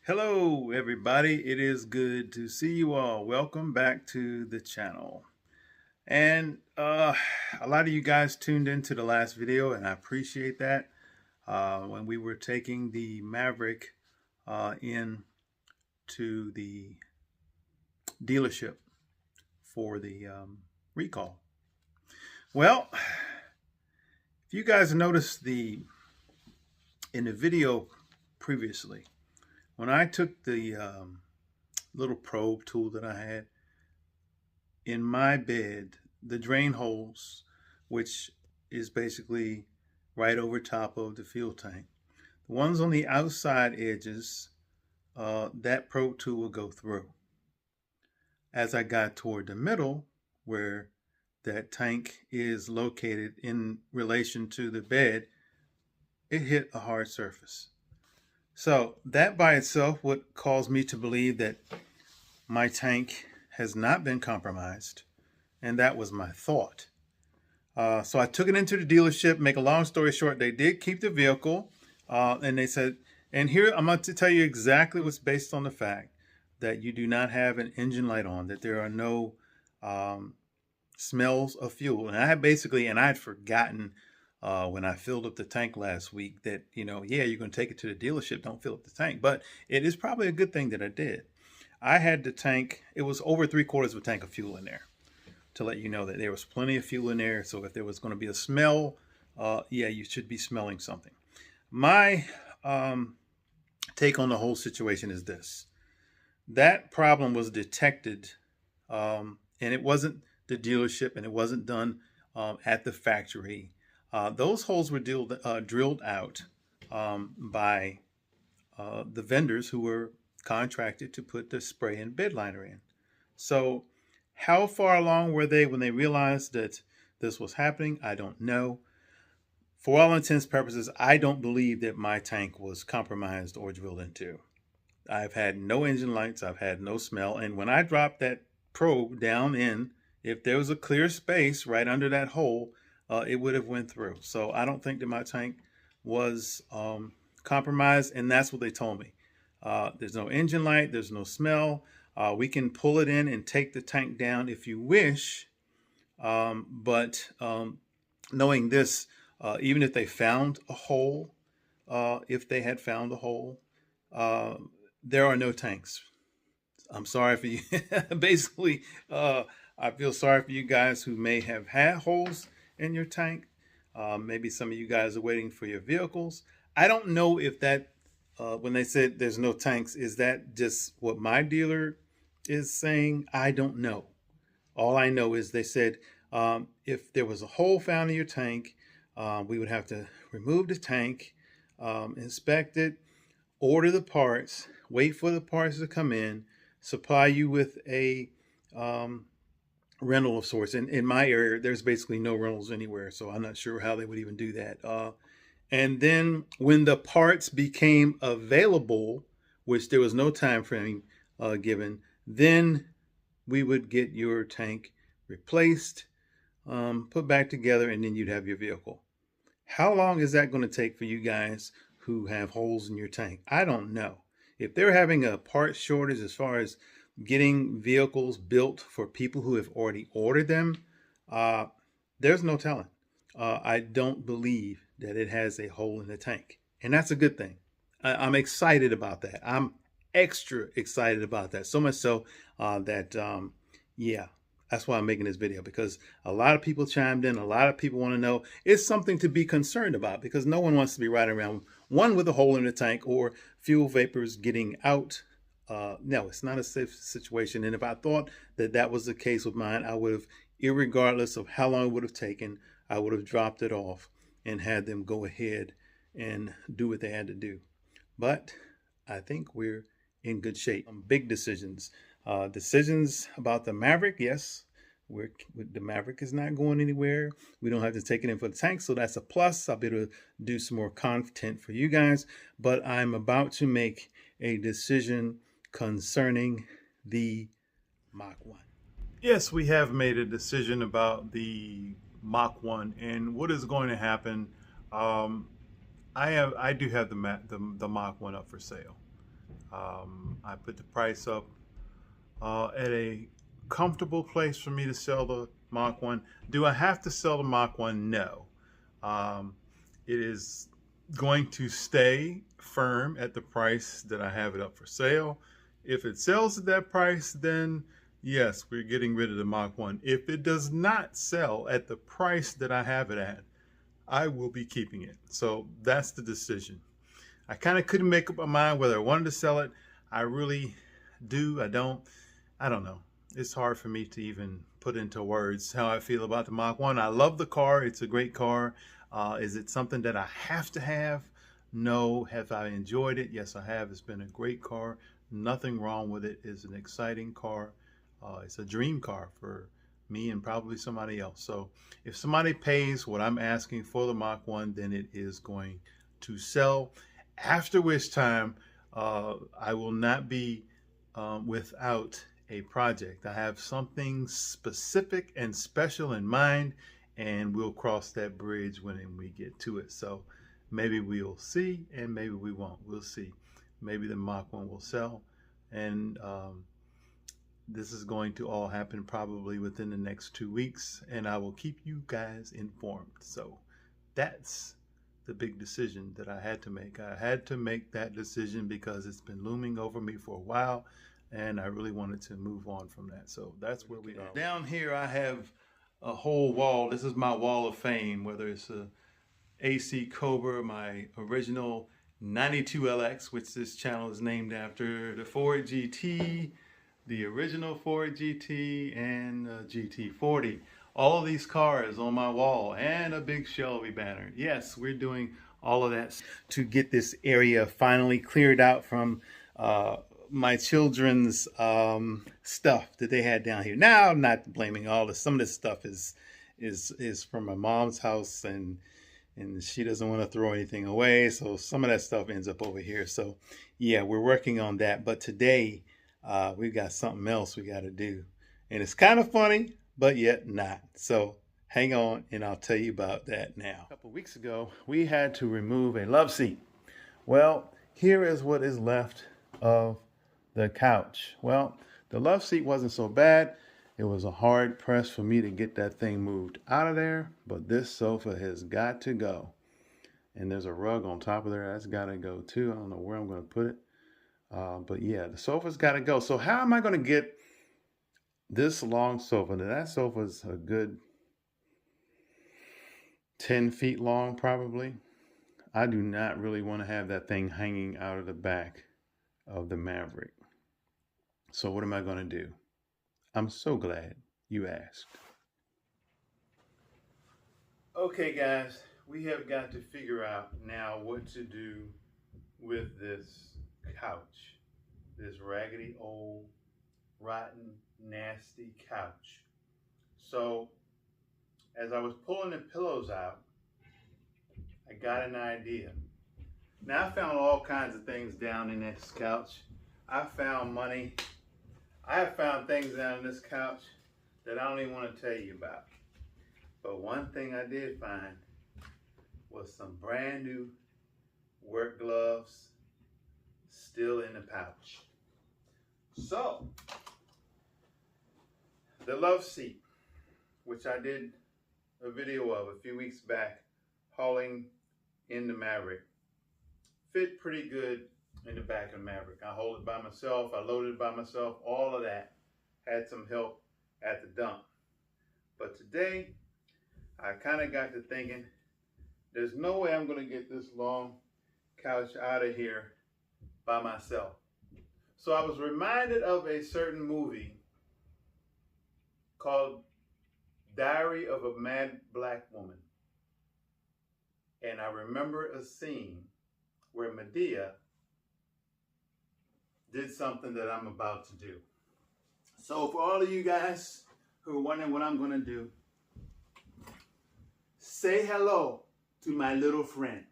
Hello everybody, it is good to see you all. Welcome back to the channel. And a lot of you guys tuned into the last video and I appreciate that. When we were taking the Maverick in to the dealership for the recall. Well, if you guys noticed in the video previously, when I took the little probe tool that I had in my bed, the drain holes, which is basically right over top of the fuel tank, the ones on the outside edges, that probe tool will go through. As I got toward the middle, where that tank is located in relation to the bed, it hit a hard surface. So that by itself would cause me to believe that my tank has not been compromised, and that was my thought. So I took it into the dealership. Make a long story short, they did keep the vehicle, and they said, and here I'm going to tell you exactly what's based on the fact that you do not have an engine light on, that there are no smells of fuel. And I had forgotten when I filled up the tank last week that, yeah, you're going to take it to the dealership, don't fill up the tank. But it is probably a good thing that I did. I had the tank, it was over 3/4 of a tank of fuel in there, to let you know that there was plenty of fuel in there. So if there was going to be a smell, yeah, you should be smelling something. My take on the whole situation is this. That problem was detected, and it wasn't the dealership, and it wasn't done at the factory. Those holes were drilled out by the vendors who were contracted to put the spray and bed liner in. So how far along were they when they realized that this was happening? I don't know. For all intents and purposes, I don't believe that my tank was compromised or drilled into. I've had no engine lights, I've had no smell, and when I dropped that probe down in, if there was a clear space right under that hole, it would have went through. So I don't think that my tank was compromised, and that's what they told me. There's no engine light, there's no smell. We can pull it in and take the tank down if you wish, but knowing this, even if they found a hole, if they had found a hole, there are no tanks. I'm sorry for you. Basically, I feel sorry for you guys who may have had holes in your tank. Maybe some of you guys are waiting for your vehicles. I don't know if that, when they said there's no tanks, is that just what my dealer is saying? I don't know. All I know is they said if there was a hole found in your tank, we would have to remove the tank, inspect it, order the parts, wait for the parts to come in, supply you with a rental of sorts. In my area, there's basically no rentals anywhere, so I'm not sure how they would even do that. And then when the parts became available, which there was no time frame given, then we would get your tank replaced, put back together, and then you'd have your vehicle. How long is that going to take for you guys who have holes in your tank? I don't know. If they're having a part shortage as far as getting vehicles built for people who have already ordered them, there's no telling. I don't believe that it has a hole in the tank, and that's a good thing. I'm excited about that. I'm extra excited about that, so much so that yeah, that's why I'm making this video, because a lot of people chimed in. A lot of people want to know. It's something to be concerned about, because no one wants to be riding around one with a hole in the tank or fuel vapors getting out. No, it's not a safe situation. And if I thought that that was the case with mine, I would have, irregardless of how long it would have taken, I would have dropped it off and had them go ahead and do what they had to do. But I think we're in good shape. Big decisions. Decisions about the Maverick, yes. The Maverick is not going anywhere. We don't have to take it in for the tank, so that's a plus. I'll be able to do some more content for you guys. But I'm about to make a decision concerning the Mach 1. Yes, we have made a decision about the Mach 1 and what is going to happen. I do have the Mach 1 up for sale. I put the price up at a comfortable place for me to sell the Mach 1. Do I have to sell the Mach 1? No. It is going to stay firm at the price that I have it up for sale. If it sells at that price, then yes, we're getting rid of the Mach 1. If it does not sell at the price that I have it at, I will be keeping it. So that's the decision. I kind of couldn't make up my mind whether I wanted to sell it. I really do. I don't know. It's hard for me to even put into words how I feel about the Mach 1. I love the car. It's a great car. Is it something that I have to have? No. Have I enjoyed it? Yes, I have. It's been a great car. Nothing wrong with it. It's an exciting car. It's a dream car for me and probably somebody else. So if somebody pays what I'm asking for the Mach 1, then it is going to sell. After which time, I will not be without a project. I have something specific and special in mind, and we'll cross that bridge when we get to it. So maybe we'll see, and maybe we won't. We'll see. Maybe the Mach 1 will sell, and this is going to all happen probably within the next 2 weeks, and I will keep you guys informed. So that's the big decision that I had to make. I had to make that decision because it's been looming over me for a while, and I really wanted to move on from that. So that's where we are. Down here I have a whole wall. This is my wall of fame, whether it's a AC Cobra, my original 92LX, which this channel is named after, the Ford GT, the original Ford GT, and GT40. All of these cars on my wall, and a big Shelby banner. Yes, we're doing all of that to get this area finally cleared out from my children's stuff that they had down here. Now, I'm not blaming all this. Some of this stuff is from my mom's house, and she doesn't want to throw anything away. So some of that stuff ends up over here. So yeah, we're working on that. But today, we've got something else we got to do. And it's kind of funny, but yet not. So hang on, and I'll tell you about that now. A couple weeks ago, we had to remove a love seat. Well, here is what is left of the couch. Well, the love seat wasn't so bad. It was a hard press for me to get that thing moved out of there, but this sofa has got to go. And there's a rug on top of there. That's got to go too. I don't know where I'm going to put it. But yeah, the sofa's got to go. So how am I going to get this long sofa? Now that sofa's a good 10 feet long, probably. I do not really want to have that thing hanging out of the back of the Maverick. So what am I going to do? I'm so glad you asked. Okay, guys, we have got to figure out now what to do with this couch. This raggedy old, rotten, nasty couch. So, as I was pulling the pillows out, I got an idea. Now, I found all kinds of things down in this couch. I found money. I have found things down in this couch that I don't even want to tell you about. But one thing I did find was some brand new work gloves still in the pouch. So, the love seat, which I did a video of a few weeks back, hauling in the Maverick, fit pretty good in the back of the Maverick. I hold it by myself, I loaded it by myself, all of that. Had some help at the dump. But today, I kind of got to thinking, there's no way I'm going to get this long couch out of here by myself. So I was reminded of a certain movie called Diary of a Mad Black Woman. And I remember a scene where Medea did something that I'm about to do. So for all of you guys who are wondering what I'm going to do, say hello to my little friend.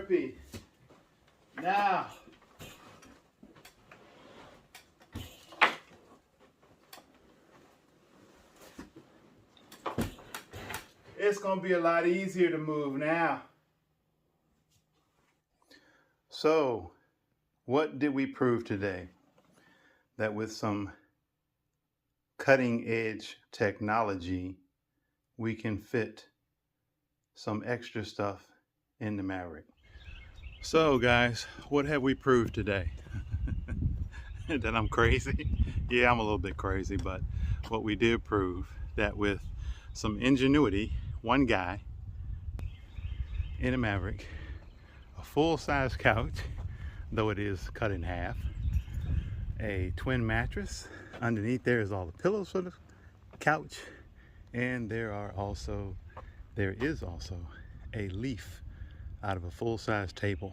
therapy. Now, it's going to be a lot easier to move now. So, what did we prove today? That with some cutting edge technology, we can fit some extra stuff in the Maverick. So guys, what have we proved today? That I'm crazy? Yeah, I'm a little bit crazy, but what we did prove that with some ingenuity, one guy in a Maverick, a full-size couch, though it is cut in half, a twin mattress. Underneath there is all the pillows for the couch, and there is also a leaf out of a full-size table.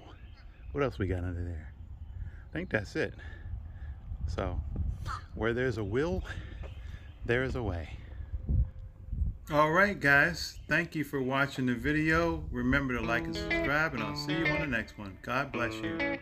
What else we got under there? I think that's it. So where there's a will, there is a way. All right, guys, thank you for watching the video. Remember to like and subscribe, and I'll see you on the next one. God bless you.